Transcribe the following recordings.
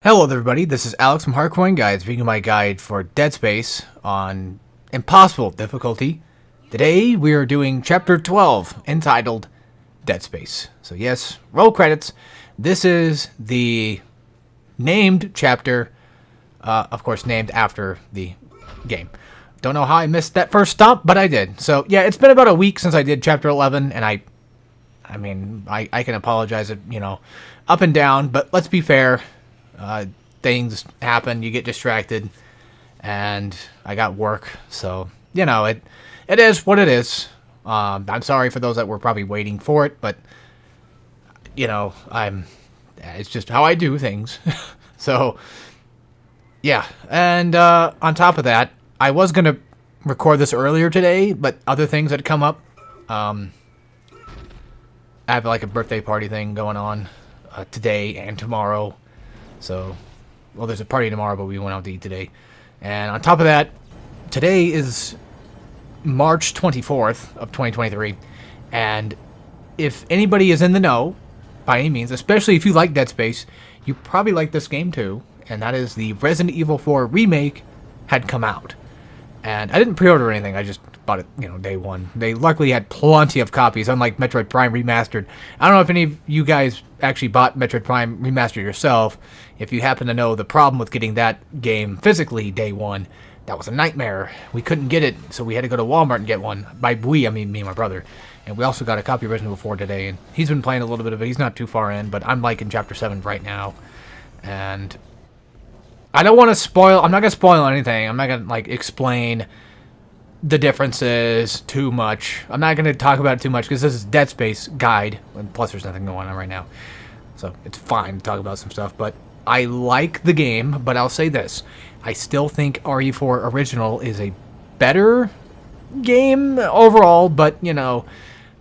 Hello everybody, this is Alex from Hardcoin Guides, reading my guide for Dead Space on Impossible difficulty. Today we are doing Chapter 12, entitled Dead Space. So yes, roll credits. This is the named chapter, of course named after the game. Don't know how I missed that first stop, but I did. So yeah, it's been about a week since I did Chapter 11, and I can apologize, up and down, but let's be fair. Things happen, you get distracted, and I got work, so, it is what it is. I'm sorry for those that were probably waiting for it, but, it's just how I do things. So, yeah, and, on top of that, I was gonna record this earlier today, but other things had come up. I have, like, a birthday party thing going on, today and tomorrow. So, well, there's a party tomorrow, but we went out to eat today. And on top of that, today is March 24th of 2023. And if anybody is in the know, by any means, especially if you like Dead Space, you probably like this game too. And that is the Resident Evil 4 remake had come out. And I didn't pre-order anything, I just bought it, day one. They luckily had plenty of copies, unlike Metroid Prime Remastered. I don't know if any of you guys actually bought Metroid Prime Remastered yourself. If you happen to know the problem with getting that game physically day one, that was a nightmare. We couldn't get it, so we had to go to Walmart and get one. By we, I mean me and my brother. And we also got a copy of Resident Evil 4 today, and he's been playing a little bit of it. He's not too far in, but I'm like in Chapter 7 right now. And I don't want to spoil, I'm not going to spoil anything. I'm not going to, explain the differences too much. I'm not going to talk about it too much because this is Dead Space guide, and plus there's nothing going on right now. So it's fine to talk about some stuff, but I like the game, but I'll say this. I still think RE4 Original is a better game overall, but,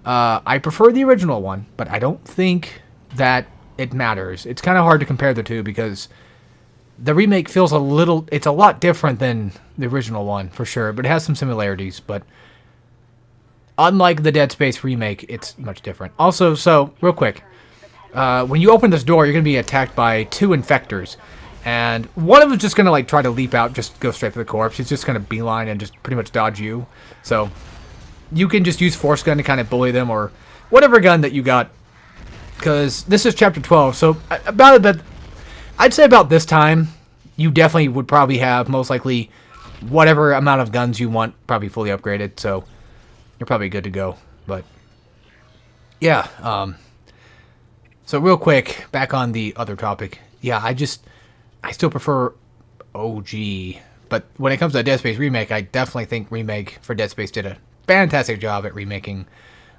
I prefer the original one, but I don't think that it matters. It's kind of hard to compare the two because the remake feels it's a lot different than the original one, for sure, but it has some similarities, but unlike the Dead Space remake, it's much different. Also, so, real quick, when you open this door, you're going to be attacked by two infectors, and one of them's just going to, try to leap out, just go straight for the corpse. He's just going to beeline and just pretty much dodge you, so you can just use Force Gun to kind of bully them, or whatever gun that you got, because this is Chapter 12, so I'd say about this time, you definitely would probably have, most likely, whatever amount of guns you want probably fully upgraded, so you're probably good to go. But, yeah, so real quick, back on the other topic. Yeah, I still prefer OG, but when it comes to Dead Space Remake, I definitely think Remake for Dead Space did a fantastic job at remaking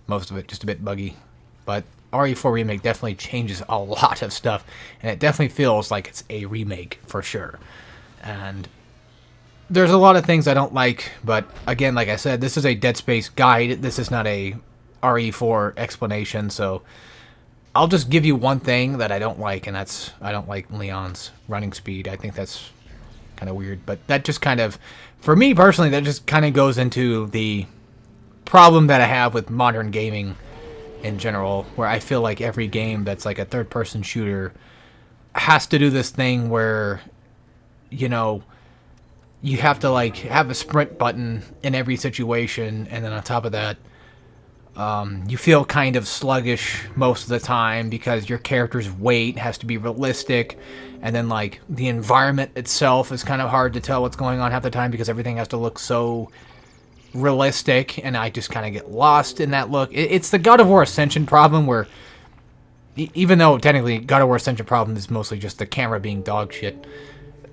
most of it, just a bit buggy, but RE4 Remake definitely changes a lot of stuff, and it definitely feels like it's a remake, for sure. And there's a lot of things I don't like, but again, like I said, this is a Dead Space guide. This is not a RE4 explanation, so I'll just give you one thing that I don't like, and that's I don't like Leon's running speed. I think that's kind of weird, but that just kind of, for me personally, that just kind of goes into the problem that I have with modern gaming in general, where I feel like every game that's like a third-person shooter has to do this thing where, you have to have a sprint button in every situation, and then on top of that, you feel kind of sluggish most of the time because your character's weight has to be realistic, and then the environment itself is kind of hard to tell what's going on half the time because everything has to look so realistic, and I just kind of get lost in that look. It's the God of War Ascension problem, where even though technically God of War Ascension problem is mostly just the camera being dog shit,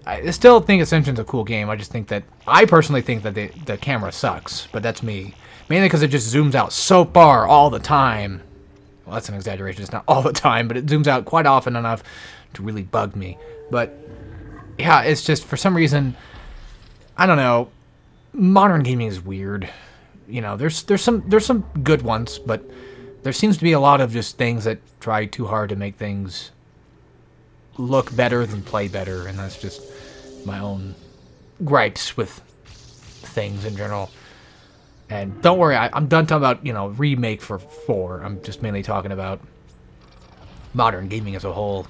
I still think Ascension's a cool game. I personally think that the camera sucks, but that's me. Mainly because it just zooms out so far all the time. Well, that's an exaggeration. It's not all the time, but it zooms out quite often enough to really bug me. But yeah, it's just, for some reason, I don't know, modern gaming is weird. There's some good ones, but there seems to be a lot of just things that try too hard to make things look better than play better, and that's just my own gripes with things in general. And don't worry, I'm done talking about, remake for 4. I'm just mainly talking about modern gaming as a whole.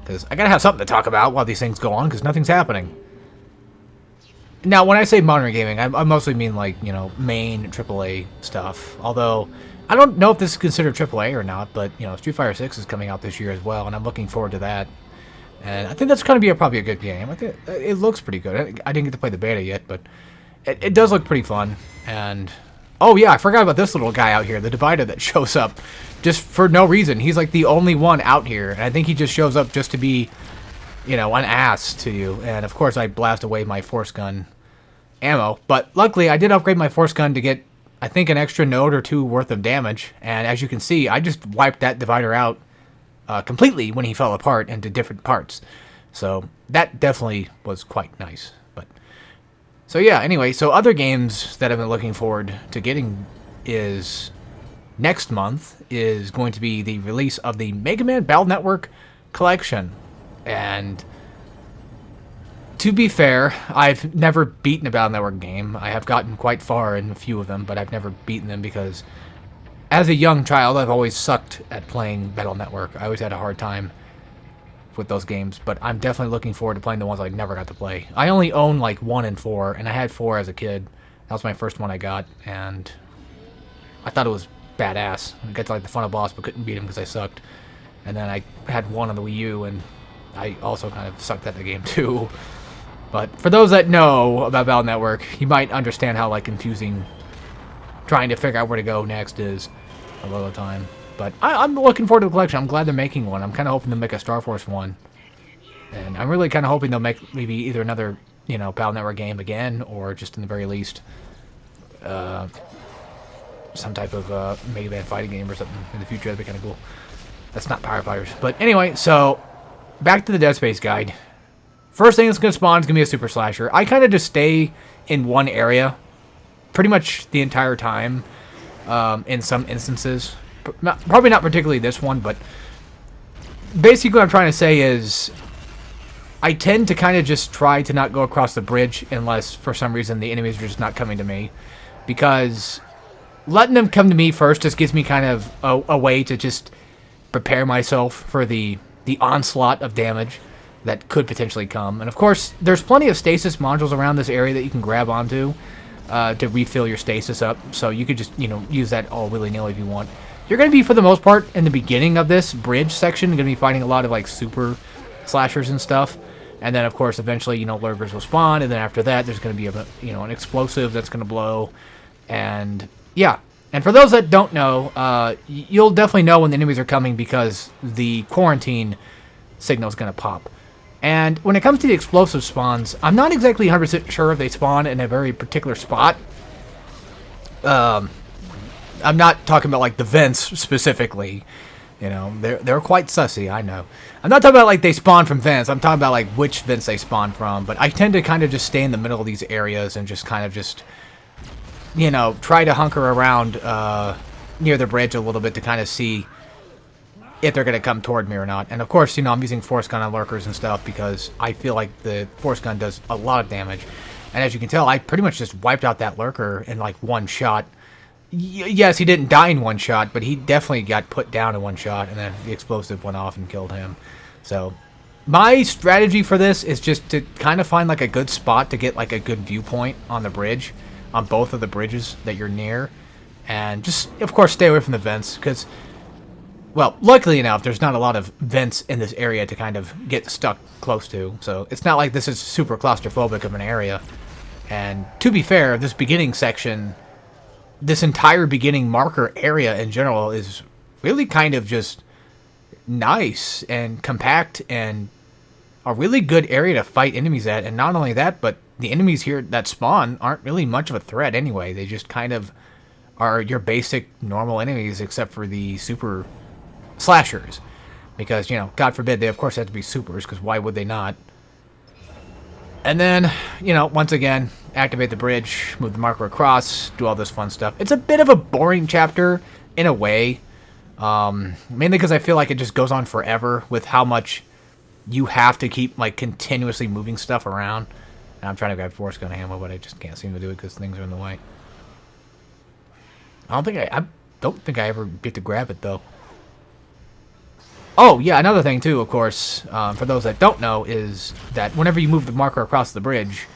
Because I gotta have something to talk about while these things go on, because nothing's happening. Now, when I say modern gaming, I mostly mean, like, you know, main AAA stuff. Although, I don't know if this is considered AAA or not, but, you know, Street Fighter 6 is coming out this year as well, and I'm looking forward to that. And I think that's going to be probably a good game. I think it looks pretty good. I didn't get to play the beta yet, but it does look pretty fun. And, oh yeah, I forgot about this little guy out here, the Divider that shows up just for no reason. He's like the only one out here, and I think he just shows up just to be, you know, an ass to you. And of course I blast away my Force Gun ammo, but luckily I did upgrade my Force Gun to get, I think, an extra node or two worth of damage. And as you can see, I just wiped that Divider out completely when he fell apart into different parts. So that definitely was quite nice. But so yeah, anyway, so other games that I've been looking forward to getting is next month is going to be the release of the Mega Man Battle Network Collection. And to be fair, I've never beaten a Battle Network game. I have gotten quite far in a few of them, but I've never beaten them because as a young child, I've always sucked at playing Battle Network. I always had a hard time with those games, but I'm definitely looking forward to playing the ones I never got to play. I only own like 1 and 4, and I had 4 as a kid. That was my first one I got, and I thought it was badass. I got to like the final boss, but couldn't beat him because I sucked. And then I had 1 on the Wii U, and I also kind of sucked at the game too. But for those that know about Battle Network, you might understand how like confusing trying to figure out where to go next is a lot of the time. But I'm looking forward to the collection. I'm glad they're making one. I'm kind of hoping they'll make a Star Force one. And I'm really kind of hoping they'll make maybe either another, you know, Battle Network game again, or just in the very least some type of Mega Man fighting game or something in the future. That'd be kind of cool. That's not Power Fighters. But anyway, so back to the Dead Space guide. First thing that's going to spawn is going to be a Super Slasher. I kind of just stay in one area pretty much the entire time in some instances. Probably not particularly this one, but basically what I'm trying to say is I tend to kind of just try to not go across the bridge unless for some reason the enemies are just not coming to me, because letting them come to me first just gives me kind of a way to just prepare myself for the onslaught of damage that could potentially come. And of course, there's plenty of stasis modules around this area that you can grab onto to refill your stasis up, so you could just, you know, use that all willy-nilly if you want. You're going to be, for the most part, in the beginning of this bridge section, going to be fighting a lot of, like, super slashers and stuff. And then, of course, eventually, you know, lurkers will spawn, and then after that, there's going to be, you know, an explosive that's going to blow. And, yeah. And for those that don't know, you'll definitely know when the enemies are coming because the quarantine signal is going to pop. And when it comes to the explosive spawns, I'm not exactly 100% sure if they spawn in a very particular spot. I'm not talking about, like, the vents specifically. You know, they're quite sussy, I know. I'm not talking about, like, they spawn from vents. I'm talking about, like, which vents they spawn from. But I tend to kind of just stay in the middle of these areas and just kind of just, you know, try to hunker around near the bridge a little bit to kind of see if they're going to come toward me or not. And, of course, you know, I'm using Force Gun on lurkers and stuff because I feel like the Force Gun does a lot of damage. And as you can tell, I pretty much just wiped out that lurker in, like, one shot. Yes, he didn't die in one shot, but he definitely got put down in one shot, and then the explosive went off and killed him. So my strategy for this is just to kind of find, like, a good spot to get, like, a good viewpoint on the bridge, on both of the bridges that you're near. And just, of course, stay away from the vents, because, well, luckily enough, there's not a lot of vents in this area to kind of get stuck close to. So it's not like this is super claustrophobic of an area. And to be fair, this beginning section, this entire beginning marker area in general is really kind of just nice and compact and a really good area to fight enemies at. And not only that, but the enemies here that spawn aren't really much of a threat anyway. They just kind of are your basic normal enemies except for the super slashers. Because, you know, God forbid, they of course have to be supers, because why would they not? And then, you know, once again, activate the bridge, move the marker across, do all this fun stuff. It's a bit of a boring chapter, in a way. Mainly because I feel like it just goes on forever with how much you have to keep, like, continuously moving stuff around. And I'm trying to grab Force Gun ammo, but I just can't seem to do it because things are in the way. I don't think I ever get to grab it, though. Oh, yeah, another thing, too, of course, for those that don't know, is that whenever you move the marker across the bridge,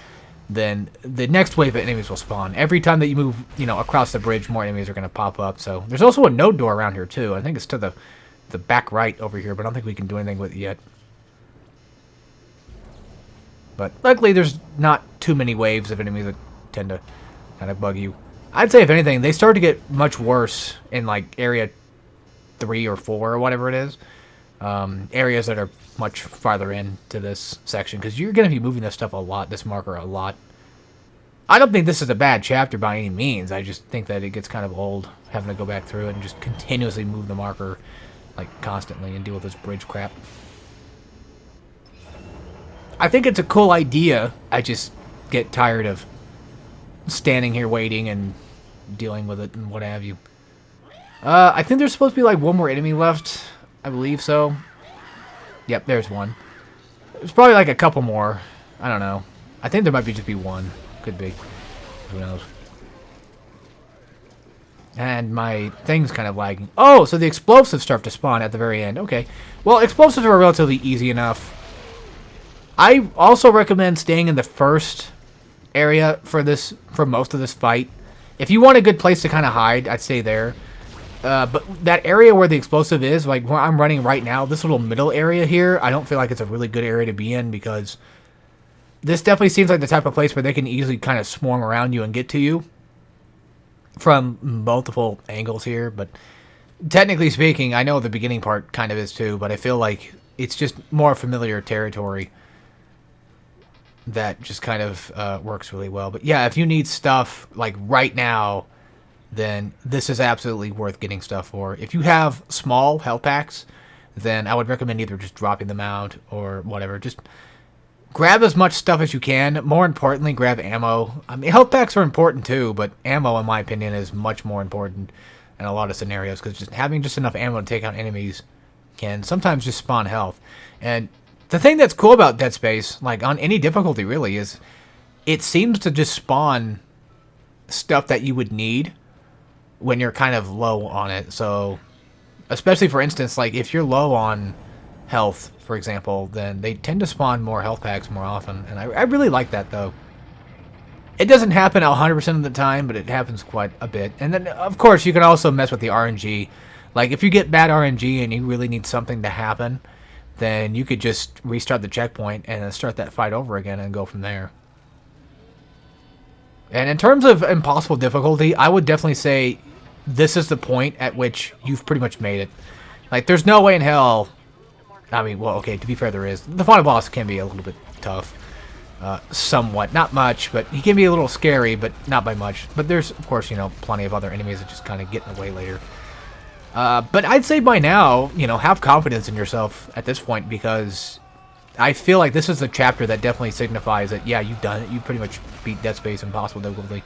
then the next wave of enemies will spawn. Every time that you move, across the bridge, more enemies are going to pop up. So there's also a node door around here, too. I think it's to the back right over here, but I don't think we can do anything with it yet. But luckily, there's not too many waves of enemies that tend to kind of bug you. I'd say, if anything, they start to get much worse in, like, area 3 or 4 or whatever it is. Areas that are much farther into this section, because you're going to be moving this stuff a lot, this marker a lot. I don't think this is a bad chapter by any means. I just think that it gets kind of old having to go back through it and just continuously move the marker, like, constantly and deal with this bridge crap. I think it's a cool idea. I just get tired of standing here waiting and dealing with it and what have you. I think there's supposed to be like one more enemy left. I believe so. Yep, there's one. There's probably like a couple more. I don't know. I think there might just be one. Could be. Who knows? And my thing's kind of lagging. Oh, so the explosives start to spawn at the very end. Okay. Well, explosives are relatively easy enough. I also recommend staying in the first area for most of this fight. If you want a good place to kind of hide, I'd stay there. But that area where the explosive is, like where I'm running right now, this little middle area here, I don't feel like it's a really good area to be in, because this definitely seems like the type of place where they can easily kind of swarm around you and get to you from multiple angles here. But technically speaking, I know the beginning part kind of is too, but I feel like it's just more familiar territory that just kind of works really well. But yeah, if you need stuff like right now, then this is absolutely worth getting stuff for. If you have small health packs, then I would recommend either just dropping them out or whatever. Just grab as much stuff as you can. More importantly, grab ammo. I mean, health packs are important too, but ammo, in my opinion, is much more important in a lot of scenarios, because just having just enough ammo to take out enemies can sometimes just spawn health. And the thing that's cool about Dead Space, like on any difficulty really, is it seems to just spawn stuff that you would need when you're kind of low on it. So, especially for instance, like if you're low on health, for example, then they tend to spawn more health packs more often. And I really like that, though. It doesn't happen 100% of the time, but it happens quite a bit. And then, of course, you can also mess with the RNG. Like, if you get bad RNG and you really need something to happen, then you could just restart the checkpoint and then start that fight over again and go from there. And in terms of impossible difficulty, I would definitely say this is the point at which you've pretty much made it. Like, there's no way in hell... I mean, well, okay, to be fair, there is. The final boss can be a little bit tough. Somewhat. Not much, but he can be a little scary, but not by much. But there's, of course, plenty of other enemies that just kind of get in the way later. But I'd say by now, have confidence in yourself at this point, because I feel like this is the chapter that definitely signifies that, yeah, you've done it. You pretty much beat Dead Space Impossible difficulty.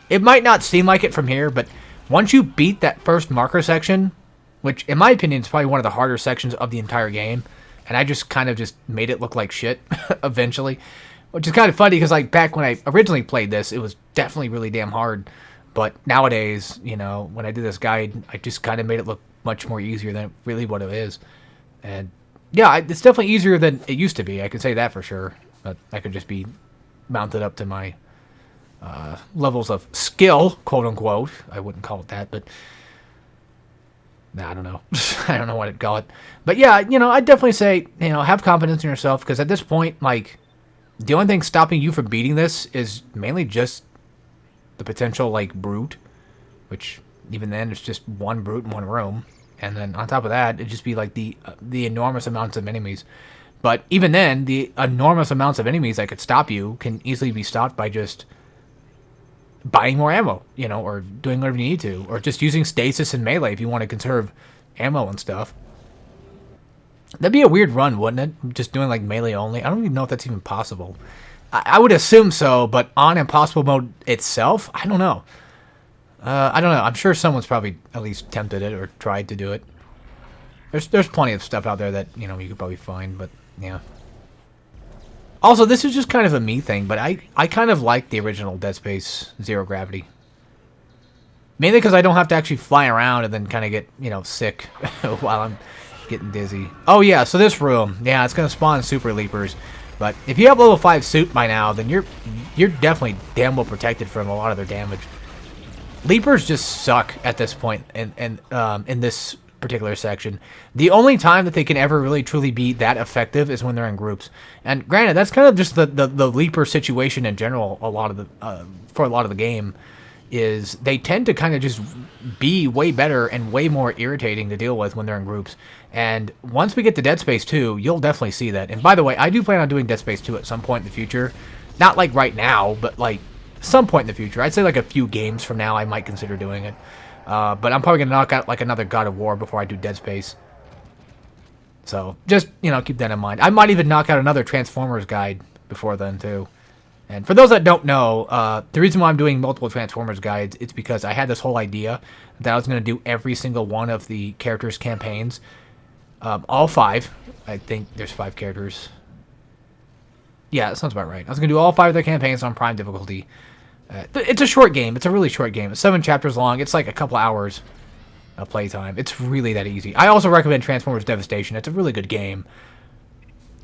It might not seem like it from here, but once you beat that first marker section, which in my opinion is probably one of the harder sections of the entire game, and I just kind of just made it look like shit eventually, which is kind of funny because like back when I originally played this, it was definitely really damn hard. But nowadays, when I do this guide, I just kind of made it look much more easier than really what it is. And yeah, it's definitely easier than it used to be. I can say that for sure. But I could just be mounted up to my levels of skill, quote unquote. I wouldn't call it that, but I don't know. I don't know what I'd call it. But yeah, I'd definitely say, have confidence in yourself, because at this point, like, the only thing stopping you from beating this is mainly just the potential, like, brute, which even then it's just one brute in one room. And then on top of that, it'd just be like the enormous amounts of enemies. But even then, the enormous amounts of enemies that could stop you can easily be stopped by just buying more ammo, or doing whatever you need to, or just using stasis and melee if you want to conserve ammo and stuff. That'd be a weird run, wouldn't it? Just doing like melee only. I don't even know if that's even possible. I would assume so, but on impossible mode itself, I don't know. I don't know. I'm sure someone's probably at least attempted it or tried to do it. There's plenty of stuff out there that you could probably find, but yeah. Also, this is just kind of a me thing, but I kind of like the original Dead Space Zero Gravity. Mainly because I don't have to actually fly around and then kind of get, sick while I'm Getting dizzy. Oh yeah, so this room, yeah, it's gonna spawn super leapers. But if you have level 5 suit by now, then you're definitely damn well protected from a lot of their damage. Leapers just suck at this point in this particular section. The only time that they can ever really truly be that effective is when they're in groups. And granted, that's kind of just the leaper situation in general. For a lot of the game, is they tend to kind of just be way better and way more irritating to deal with when they're in groups. And once we get to Dead Space 2, you'll definitely see that. And by the way, I do plan on doing Dead Space 2 at some point in the future. Not like right now, but like some point in the future. I'd say like a few games from now I might consider doing it. But I'm probably going to knock out like another God of War before I do Dead Space. So just, keep that in mind. I might even knock out another Transformers guide before then too. And for those that don't know, the reason why I'm doing multiple Transformers guides, it's because I had this whole idea that I was going to do every single one of the characters' campaigns. All 5. I think there's 5 characters. Yeah, that sounds about right. I was going to do all 5 of their campaigns on Prime difficulty. It's a short game. It's a really short game. It's 7 chapters long. It's like a couple hours of playtime. It's really that easy. I also recommend Transformers Devastation. It's a really good game.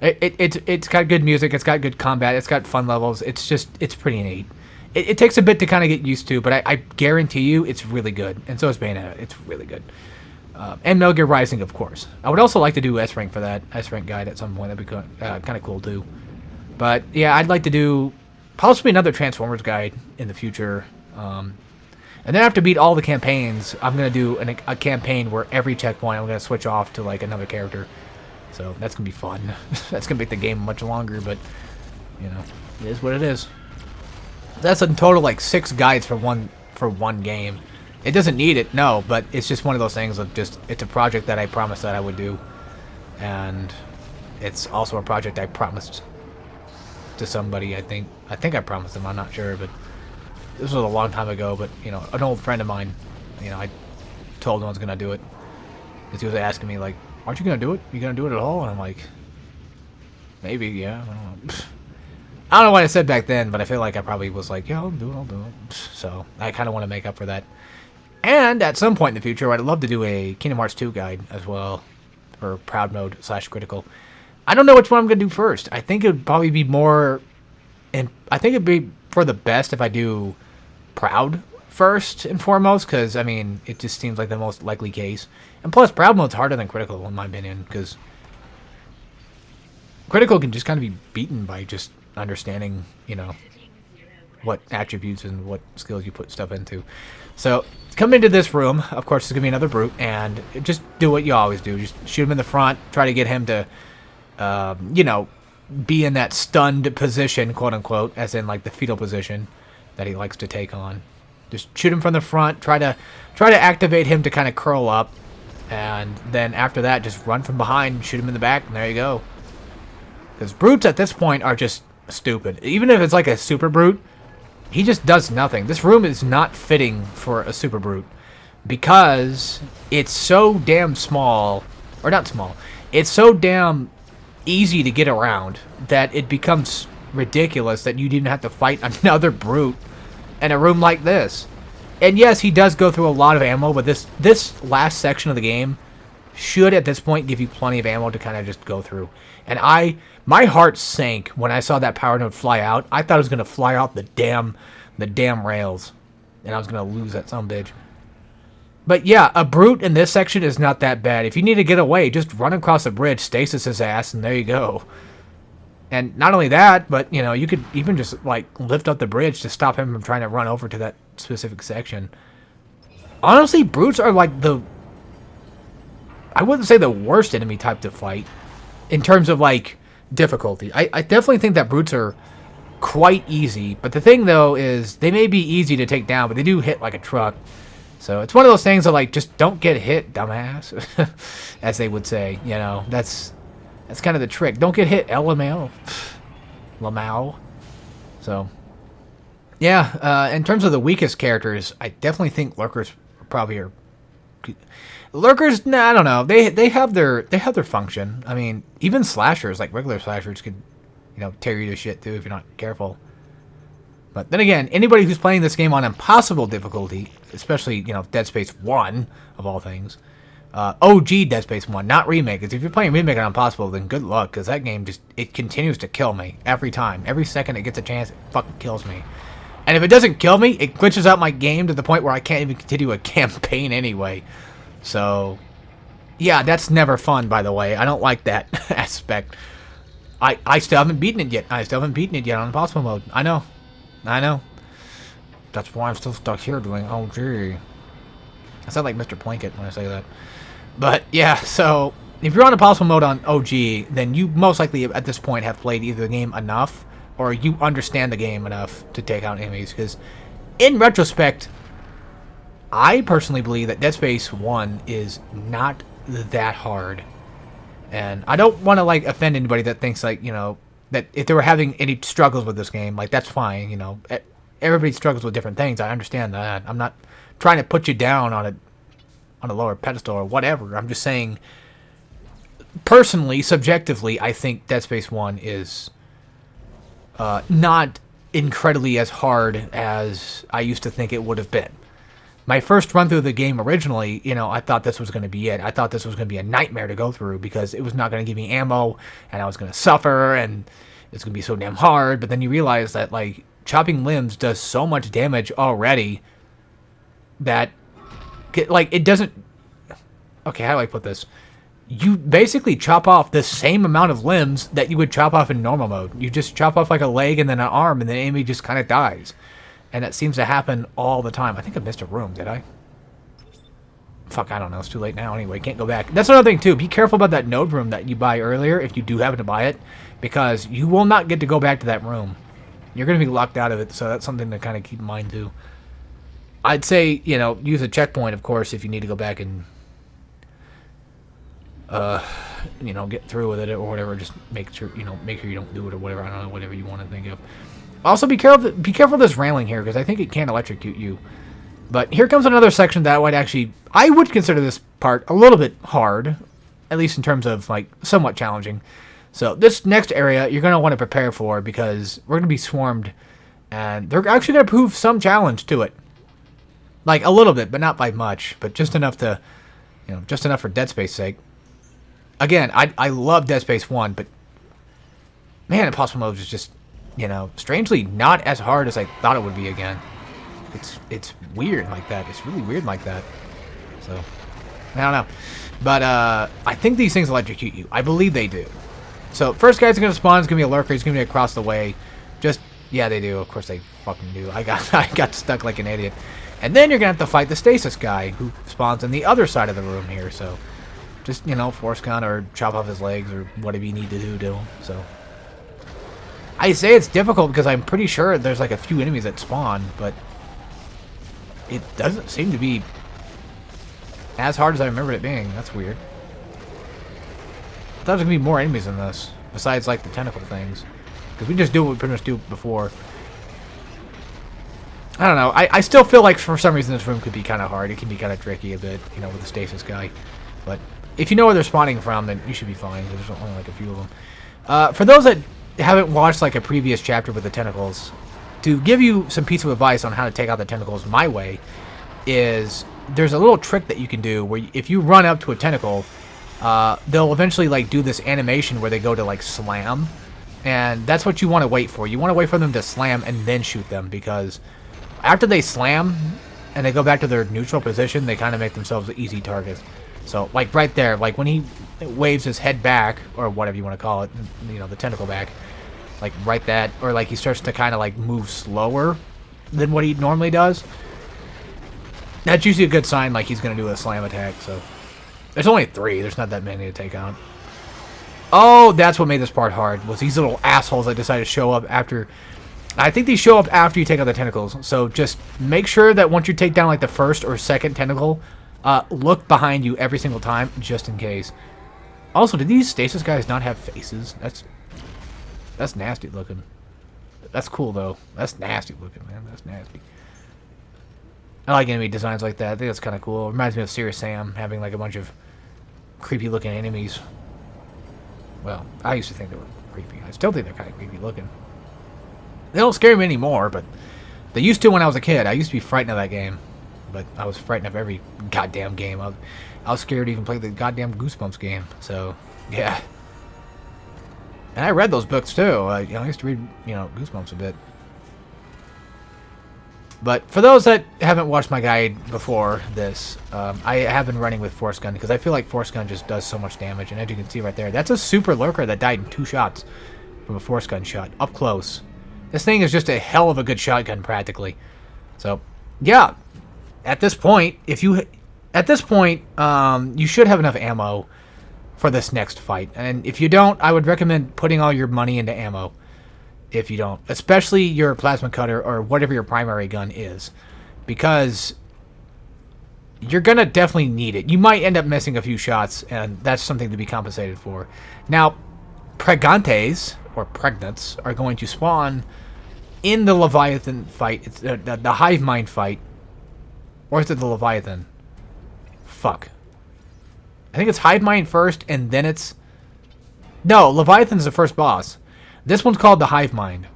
It's got good music. It's got good combat. It's got fun levels. It's pretty neat. It takes a bit to kind of get used to, but I guarantee you it's really good. And so is Bayonetta. It's really good. And Metal Gear Rising, of course. I would also like to do S-Rank for that. S-Rank guide at some point. That'd be kind of cool, too. But, yeah, I'd like to do possibly another Transformers guide in the future. And then after beat all the campaigns, I'm going to do a campaign where every checkpoint I'm going to switch off to, like, another character. So that's going to be fun. That's going to make the game much longer, but, it is what it is. That's in total, like, 6 guides for one game. It doesn't need it, no, but it's just one of those things of it's a project that I promised that I would do. And it's also a project I promised to somebody, I think. I think I promised them, I'm not sure, but this was a long time ago, but, an old friend of mine, I told him I was going to do it. Because he was asking me, like, aren't you going to do it? You going to do it at all? And I'm like, maybe, yeah, I don't know. I don't know what I said back then, but I feel like I probably was like, yeah, I'll do it. So I kind of want to make up for that. And at some point in the future, I'd love to do a Kingdom Hearts 2 guide as well for Proud Mode / Critical. I don't know which one I'm going to do first. I think it would probably be more, and I think it'd be for the best if I do Proud first and foremost, because, I mean, it just seems like the most likely case. And plus, Proud Mode's harder than Critical, in my opinion, because Critical can just kind of be beaten by just understanding, what attributes and what skills you put stuff into. So, come into this room. Of course, it's going to be another brute, and just do what you always do. Just shoot him in the front, try to get him to, be in that stunned position, quote-unquote, as in, like, the fetal position that he likes to take on. Just shoot him from the front, try to activate him to kind of curl up, and then after that, just run from behind, shoot him in the back, and there you go. Because brutes at this point are just stupid. Even if it's like a super brute, he just does nothing. This room is not fitting for a super brute because it's so damn small, or not small, it's so damn easy to get around that it becomes ridiculous that you'd even have to fight another brute in a room like this. And yes, he does go through a lot of ammo, but this last section of the game should at this point give you plenty of ammo to kind of just go through. And my heart sank when I saw that power node fly out. I thought it was gonna fly out the damn rails, and I was gonna lose that sumbitch. But yeah, a brute in this section is not that bad. If you need to get away, just run across the bridge, stasis his ass, and there you go. And not only that, but you could even just like lift up the bridge to stop him from trying to run over to that specific section. Honestly, brutes are like I wouldn't say the worst enemy type to fight in terms of like difficulty. I definitely think that brutes are quite easy, but the thing though is they may be easy to take down, but they do hit like a truck. So it's one of those things that like just don't get hit, dumbass, as they would say. That's kind of the trick. Don't get hit, LMAO. Lamau. So yeah, in terms of the weakest characters, I definitely think lurkers probably are. Lurkers, nah, I don't know. They have their function. I mean, even slashers, like regular slashers, could tear you to shit too if you're not careful. But then again, anybody who's playing this game on impossible difficulty, especially Dead Space 1 of all things, OG Dead Space 1, not Remake. Because if you're playing Remake on Impossible, then good luck, because that game just, it continues to kill me every time. Every second it gets a chance, it fucking kills me. And if it doesn't kill me, it glitches out my game to the point where I can't even continue a campaign anyway. So, yeah, that's never fun, by the way. I don't like that aspect. I still haven't beaten it yet. I still haven't beaten it yet on Impossible mode. I know. That's why I'm still stuck here doing OG. I sound like Mr. Plinkett when I say that. But, yeah, so if you're on Impossible mode on OG, then you most likely at this point have played either the game enough or you understand the game enough to take out enemies. Because in retrospect, I personally believe that Dead Space 1 is not that hard. And I don't want to, like, offend anybody that thinks, like, you know, that if they were having any struggles with this game, like, that's fine, you know. Everybody struggles with different things. I understand that. I'm not trying to put you down on a lower pedestal or whatever. I'm just saying, personally, subjectively, I think Dead Space 1 is not incredibly as hard as I used to think it would have been. My first run through the game originally, you know, I thought this was going to be it. I thought this was going to be a nightmare to go through because it was not going to give me ammo and I was going to suffer and it's going to be so damn hard. But then you realize that, like, chopping limbs does so much damage already that, like, it doesn't... Okay, how do I put this? You basically chop off the same amount of limbs that you would chop off in normal mode. You just chop off, like, a leg and then an arm and the enemy just kind of dies. And that seems to happen all the time. I think I missed a room, did I? Fuck, I don't know. It's too late now anyway. Can't go back. That's another thing, too. Be careful about that node room that you buy earlier, if you do happen to buy it, because you will not get to go back to that room. You're going to be locked out of it, so that's something to kind of keep in mind, too. I'd say, you know, use a checkpoint, of course, if you need to go back and, you know, get through with it or whatever. Just make sure you don't do it or whatever. I don't know, whatever you want to think of. Also, be careful of this railing here, because I think it can electrocute you. But here comes another section that I would consider this part a little bit hard, at least in terms of, like, somewhat challenging. So this next area you're going to want to prepare for, because we're going to be swarmed, and they're actually going to prove some challenge to it. Like, a little bit, but not by much, but just enough to, you know, just enough for Dead Space's sake. Again, I love Dead Space 1, but, man, Impossible Mode is just, you know, strangely not as hard as I thought it would be again. It's weird like that. It's really weird like that. So, I don't know. But, I think these things electrocute you. I believe they do. So, first guy's going to spawn. It's going to be a lurker. He's going to be across the way. Just, yeah, they do. Of course they fucking do. I got stuck like an idiot. And then you're going to have to fight the stasis guy, who spawns on the other side of the room here. So, just, you know, force gun or chop off his legs or whatever you need to do to him. So, I say it's difficult because I'm pretty sure there's, like, a few enemies that spawn, but it doesn't seem to be as hard as I remembered it being. That's weird. I thought there was going to be more enemies in this, besides, like, the tentacle things. Because we just do what we pretty much do before. I don't know. I still feel like for some reason this room could be kind of hard. It can be kind of tricky a bit, you know, with the stasis guy. But if you know where they're spawning from, then you should be fine. There's only, like, a few of them. For those that haven't watched, like, a previous chapter with the tentacles, to give you some piece of advice on how to take out the tentacles my way is there's a little trick that you can do where if you run up to a tentacle, they'll eventually, like, do this animation where they go to, like, slam. And that's what you want to wait for. You want to wait for them to slam and then shoot them, because after they slam and they go back to their neutral position, they kind of make themselves easy targets. So, like, right there, like, when he waves his head back, or whatever you want to call it, you know, the tentacle back, like, right that, or, like, he starts to kind of, like, move slower than what he normally does, that's usually a good sign, like, he's going to do a slam attack, so. There's only 3, there's not that many to take out. Oh, that's what made this part hard, was these little assholes that decided to show up after. I think these show up after you take out the tentacles, so just make sure that once you take down, like, the first or second tentacle, look behind you every single time, just in case. Also, did these stasis guys not have faces? That's nasty looking. That's cool, though. That's nasty looking, man. That's nasty. I like enemy designs like that. I think that's kind of cool. It reminds me of Serious Sam having, like, a bunch of creepy looking enemies. Well, I used to think they were creepy. I still think they're kind of creepy looking. They don't scare me anymore, but they used to when I was a kid. I used to be frightened of that game. but I was frightened of every goddamn game. I was scared to even play the goddamn Goosebumps game. So, yeah. And I read those books too. I used to read, Goosebumps a bit. But for those that haven't watched my guide before this, I have been running with Force Gun because I feel like Force Gun just does so much damage. And as you can see right there, that's a super lurker that died in 2 shots from a Force Gun shot up close. This thing is just a hell of a good shotgun practically. So, yeah, at this point, you should have enough ammo for this next fight. And if you don't, I would recommend putting all your money into ammo. If you don't, especially your plasma cutter or whatever your primary gun is, because you're gonna definitely need it. You might end up missing a few shots, and that's something to be compensated for. Now, Pregantes or Pregnants are going to spawn in the Leviathan fight. It's the Hive Mind fight, or is it the Leviathan? Fuck. I think it's Hive Mind first, and then it's no, Leviathan's the first boss. This one's called the Hive Mind.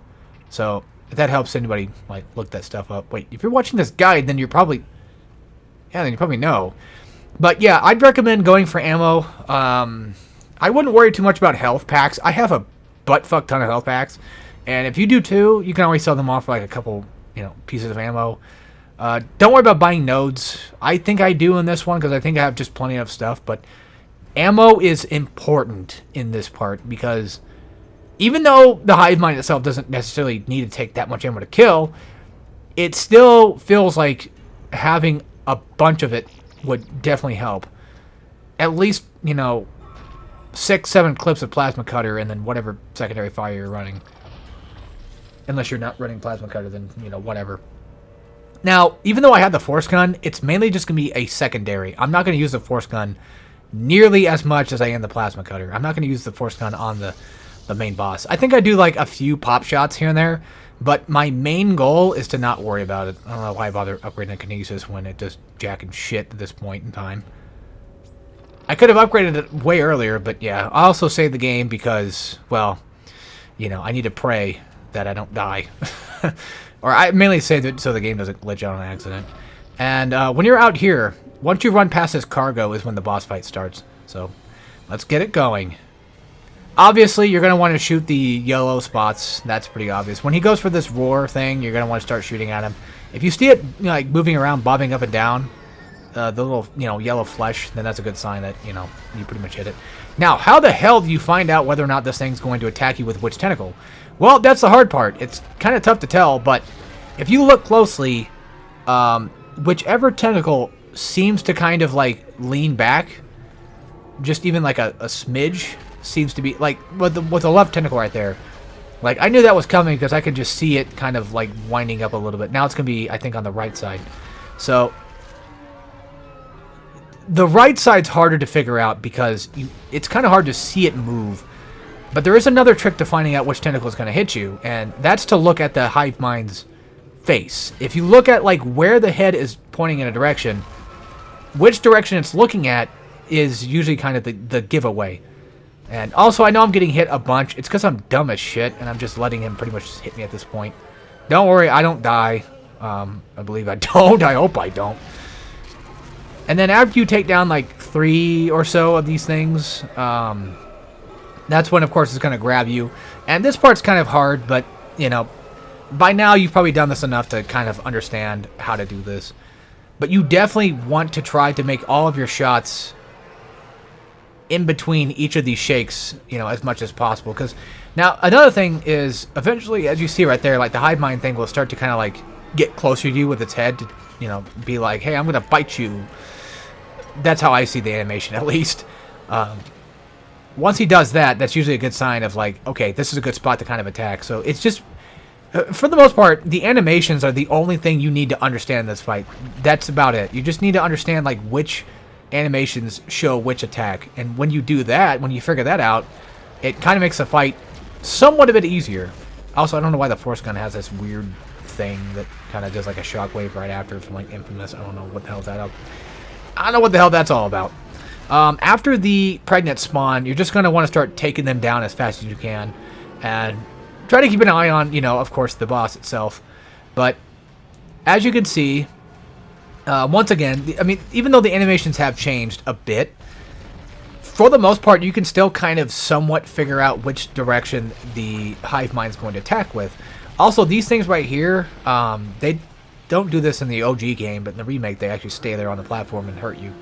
So, if that helps anybody, like, look that stuff up. Wait, if you're watching this guide, then you're probably... Yeah, then you probably know. But, yeah, I'd recommend going for ammo. I wouldn't worry too much about health packs. I have a butt-fuck ton of health packs. And if you do too, you can always sell them off for, like, a couple, pieces of ammo. Don't worry about buying nodes. I think I do in this one, because I think I have just plenty of stuff. But ammo is important in this part, because... Even though the Hive Mind itself doesn't necessarily need to take that much ammo to kill, it still feels like having a bunch of it would definitely help. At least, 6-7 clips of plasma cutter and then whatever secondary fire you're running. Unless you're not running plasma cutter, then, whatever. Now, even though I have the Force Gun, it's mainly just going to be a secondary. I'm not going to use the Force Gun nearly as much as I am the plasma cutter. I'm not going to use the Force Gun on the main boss. I think I do like a few pop shots here and there, but my main goal is to not worry about it. I don't know why I bother upgrading Kinesis when it does jack and shit at this point in time. I could have upgraded it way earlier, but yeah, I also saved the game because, well, I need to pray that I don't die. Or I mainly saved it so the game doesn't glitch out on accident. And when you're out here, once you run past this cargo is when the boss fight starts. So, let's get it going. Obviously, you're going to want to shoot the yellow spots. That's pretty obvious. When he goes for this roar thing, you're going to want to start shooting at him. If you see it like moving around, bobbing up and down, the little yellow flesh, then that's a good sign that you pretty much hit it. Now, how the hell do you find out whether or not this thing's going to attack you with which tentacle? Well, that's the hard part. It's kind of tough to tell, but if you look closely, whichever tentacle seems to kind of like lean back, just even like a smidge. Seems to be like with the left tentacle right there. Like I knew that was coming because I could just see it kind of like winding up a little bit. Now it's gonna be, I think, on the right side. So the right side's harder to figure out because it's kind of hard to see it move. But there is another trick to finding out which tentacle is gonna hit you, and that's to look at the Hive Mind's face. If you look at like where the head is pointing in a direction, which direction it's looking at is usually kind of the giveaway. And also, I know I'm getting hit a bunch. It's because I'm dumb as shit, and I'm just letting him pretty much hit me at this point. Don't worry, I don't die. I believe I don't. I hope I don't. And then after you take down, like, 3 or so of these things, that's when, of course, it's going to grab you. And this part's kind of hard, but, by now you've probably done this enough to kind of understand how to do this. But you definitely want to try to make all of your shots in between each of these shakes, as much as possible. Because now another thing is eventually, as you see right there, like the Hive Mind thing will start to kind of like get closer to you with its head to, be like, hey, I'm gonna bite you. That's how I see the animation, at least. Once he does that, that's usually a good sign of like, okay, this is a good spot to kind of attack. So it's just, for the most part, the animations are the only thing you need to understand in this fight. That's about it. You just need to understand like which animations show which attack, and when you do that, when you figure that out, it kind of makes the fight somewhat a bit easier. Also, I don't know why the Force Gun has this weird thing that kind of does like a shockwave right after from like Infamous. I don't know what the hell is that up. I don't know what the hell that's all about. After the Pregnant spawn, you're just going to want to start taking them down as fast as you can, and try to keep an eye on, of course, the boss itself. But as you can see, Once again, even though the animations have changed a bit, for the most part, you can still kind of somewhat figure out which direction the hive mind is going to attack with. Also, these things right here, they don't do this in the OG game, but in the remake, they actually stay there on the platform and hurt you.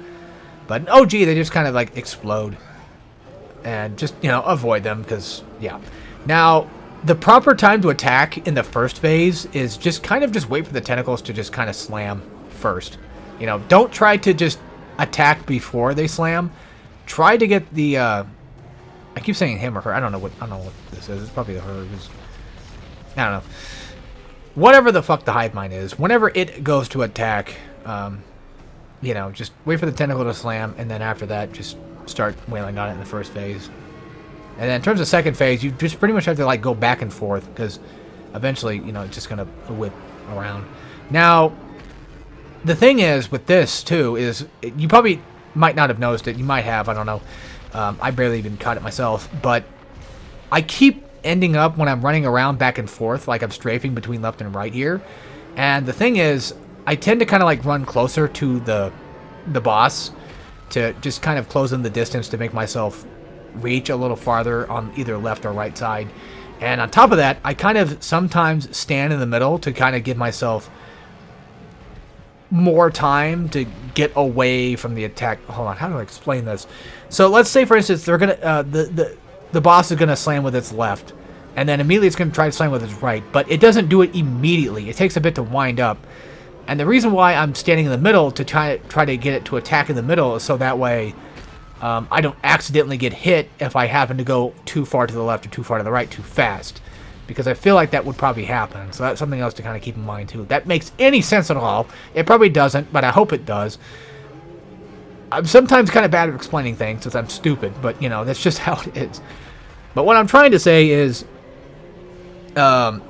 But in OG, they just kind of like explode. And just, avoid them, because, yeah. Now, the proper time to attack in the first phase is just wait for the tentacles to just kind of slam first. Don't try to just attack before they slam. Try to get the, I keep saying him or her. I don't know what this is. It's probably her. I don't know. Whatever the fuck the hive mind is, whenever it goes to attack, just wait for the tentacle to slam, and then after that, just start wailing on it in the first phase. And then in terms of second phase, you just pretty much have to like go back and forth, because eventually, it's just gonna whip around. Now, the thing is with this too is you probably might not have noticed it. You might have. I don't know. I barely even caught it myself, but I keep ending up when I'm running around back and forth, like I'm strafing between left and right here. And the thing is, I tend to kind of like run closer to the boss to just kind of close in the distance to make myself reach a little farther on either left or right side. And on top of that, I kind of sometimes stand in the middle to kind of give myself more time to get away from the attack. Hold on, how do I explain this? So let's say, for instance, they're gonna the boss is gonna slam with its left, and then immediately it's gonna try to slam with its right, but it doesn't do it immediately. It takes a bit to wind up. And the reason why I'm standing in the middle to try to get it to attack in the middle is so that way I don't accidentally get hit if I happen to go too far to the left or too far to the right too fast. Because I feel like that would probably happen. So that's something else to kind of keep in mind too. That makes any sense at all. It probably doesn't, but I hope it does. I'm sometimes kind of bad at explaining things since I'm stupid, but that's just how it is. But what I'm trying to say is I'm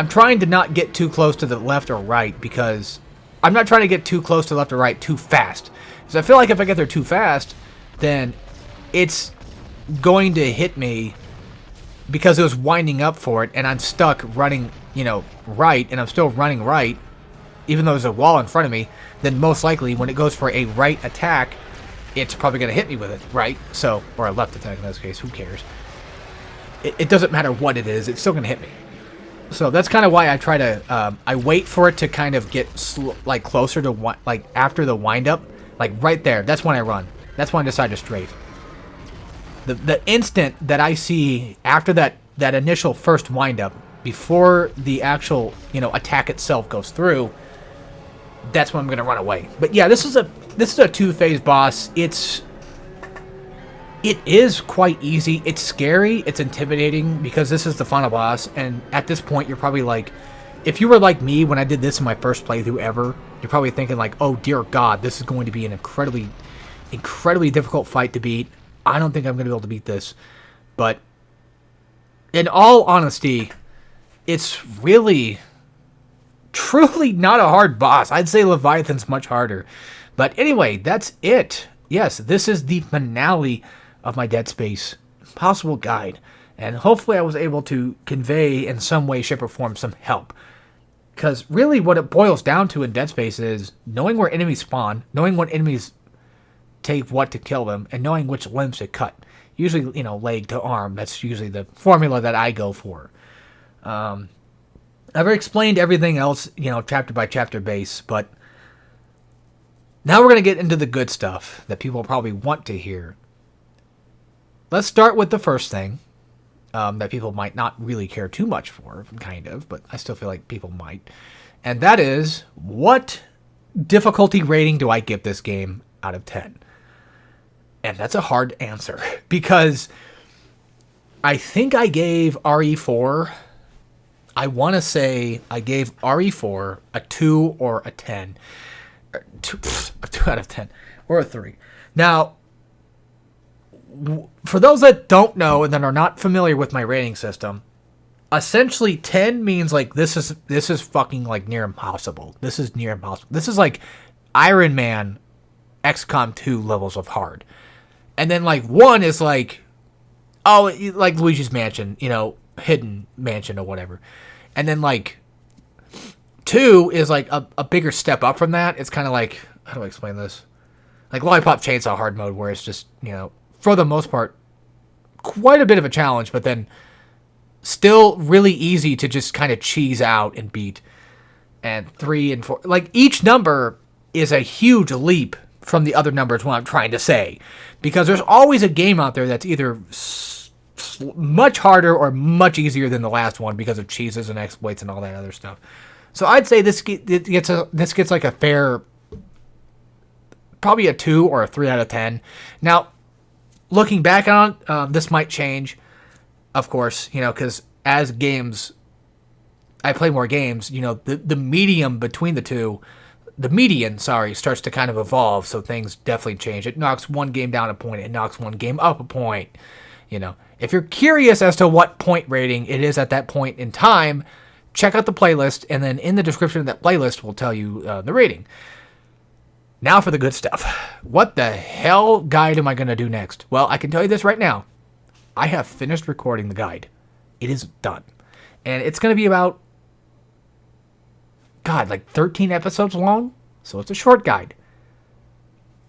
trying to not get too close to the left or right, because I'm not trying to get too close to the left or right too fast. Because I feel like if I get there too fast, then it's going to hit me because it was winding up for it, and I'm stuck running, right, and I'm still running right, even though there's a wall in front of me. Then most likely when it goes for a right attack, it's probably going to hit me with it, right? So, or a left attack in this case, who cares? It doesn't matter what it is, it's still going to hit me. So that's kind of why I try to, I wait for it to kind of get closer to, after the wind up, right there. That's when I run. That's when I decide to strafe. The instant that I see after that initial first wind up, before the actual, attack itself goes through, that's when I'm going to run away. But yeah, this is a two-phase boss. It is quite easy. It's scary. It's intimidating because this is the final boss. And at this point, you're probably like, if you were like me when I did this in my first playthrough ever, you're probably thinking like, oh dear God, this is going to be an incredibly, incredibly difficult fight to beat. I don't think I'm going to be able to beat this. But in all honesty, it's really, truly not a hard boss. I'd say Leviathan's much harder. But anyway, that's it. Yes, this is the finale of my Dead Space Impossible Guide. And hopefully I was able to convey in some way, shape, or form some help. Because really what it boils down to in Dead Space is knowing where enemies spawn, knowing what enemies take what to kill them, and knowing which limbs to cut. Usually, leg to arm. That's usually the formula that I go for. I've explained everything else, chapter by chapter base, but now we're going to get into the good stuff that people probably want to hear. Let's start with the first thing that people might not really care too much for, kind of, but I still feel like people might. And that is, what difficulty rating do I give this game out of 10? And that's a hard answer, because I think I gave RE4, I want to say I gave RE4 a 2 or a 10. A 2 out of 10, or a 3. Now, for those that don't know and that are not familiar with my rating system, essentially 10 means like this is fucking like near impossible. This is near impossible. This is like Iron Man XCOM 2 levels of hard. And then like 1 is like, oh, like Luigi's Mansion, hidden mansion or whatever. And then like 2 2 is like a bigger step up from that. It's kind of like, how do I explain this? Like Lollipop Chainsaw hard mode, where it's just, for the most part, quite a bit of a challenge, but then still really easy to just kind of cheese out and beat. And 3 and 4, like each number is a huge leap from the other numbers, what I'm trying to say. Because there's always a game out there that's either much harder or much easier than the last one because of cheeses and exploits and all that other stuff. So I'd say this gets like a fair, probably a 2 or a 3 out of 10. Now, looking back on it, this might change, of course, because as I play more games, the medium between the two, the median, starts to kind of evolve, so things definitely change. It knocks one game down a point, it knocks one game up a point. If you're curious as to what point rating it is at that point in time, check out the playlist, and then in the description of that playlist will tell you the rating. Now for the good stuff. What the hell guide am I going to do next? Well, I can tell you this right now. I have finished recording the guide. It is done. And it's going to be about, like 13 episodes long. So it's a short guide.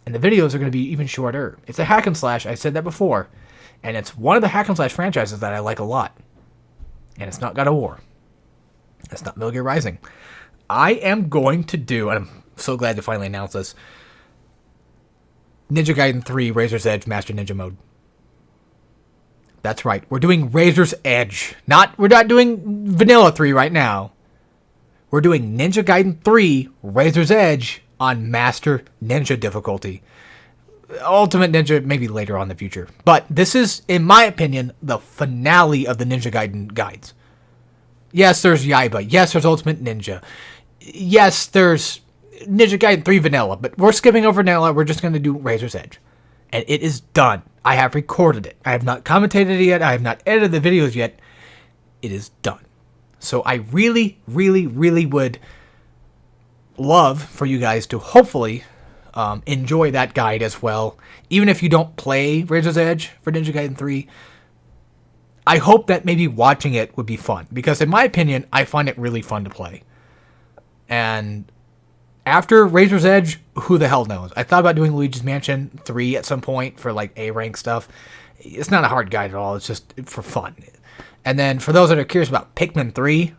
And the videos are going to be even shorter. It's a hack and slash. I said that before. And it's one of the hack and slash franchises that I like a lot. And it's not God of War. It's not Metal Gear Rising. I am going to do, and I'm so glad to finally announce this, Ninja Gaiden 3 Razor's Edge Master Ninja Mode. That's right. We're doing Razor's Edge. We're not doing Vanilla 3 right now. We're doing Ninja Gaiden 3 Razor's Edge on Master Ninja difficulty. Ultimate Ninja maybe later on in the future. But this is, in my opinion, the finale of the Ninja Gaiden guides. Yes, there's Yaiba. Yes, there's Ultimate Ninja. Yes, there's Ninja Gaiden 3 Vanilla. But we're skipping over Vanilla. We're just going to do Razor's Edge. And it is done. I have recorded it. I have not commentated it yet. I have not edited the videos yet. It is done. So I really, really, really would love for you guys to hopefully enjoy that guide as well. Even if you don't play Razor's Edge for Ninja Gaiden 3, I hope that maybe watching it would be fun. Because in my opinion, I find it really fun to play. And after Razor's Edge, who the hell knows? I thought about doing Luigi's Mansion 3 at some point for like A-rank stuff. It's not a hard guide at all. It's just for fun. And then for those that are curious about Pikmin 3,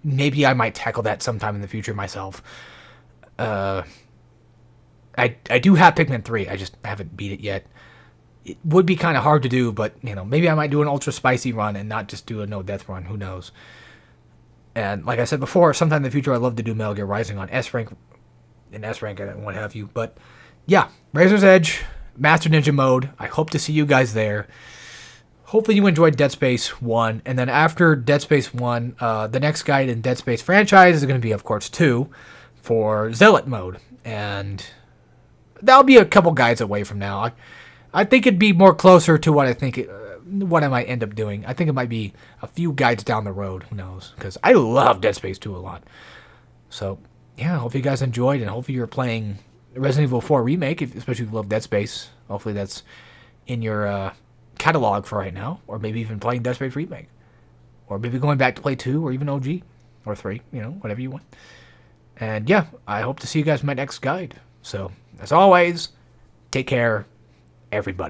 maybe I might tackle that sometime in the future myself. I do have Pikmin 3. I just haven't beat it yet. It would be kind of hard to do, but maybe I might do an ultra spicy run and not just do a no death run. Who knows? And like I said before, sometime in the future I'd love to do Metal Gear Rising on S-Rank and what have you. But yeah, Razor's Edge, Master Ninja Mode. I hope to see you guys there. Hopefully you enjoyed Dead Space 1. And then after Dead Space 1, the next guide in Dead Space franchise is going to be, of course, 2 for Zealot Mode. And that'll be a couple guides away from now. I think it'd be more closer to what what I might end up doing. I think it might be a few guides down the road. Who knows? Because I love Dead Space 2 a lot. So, yeah, hope you guys enjoyed, and hopefully you're playing Resident Evil 4 Remake, especially if you love Dead Space. Hopefully that's in your catalog for right now, or maybe even playing Dead Space Remake. Or maybe going back to play 2, or even OG, or 3, whatever you want. And, yeah, I hope to see you guys in my next guide. So, as always, take care, everybody.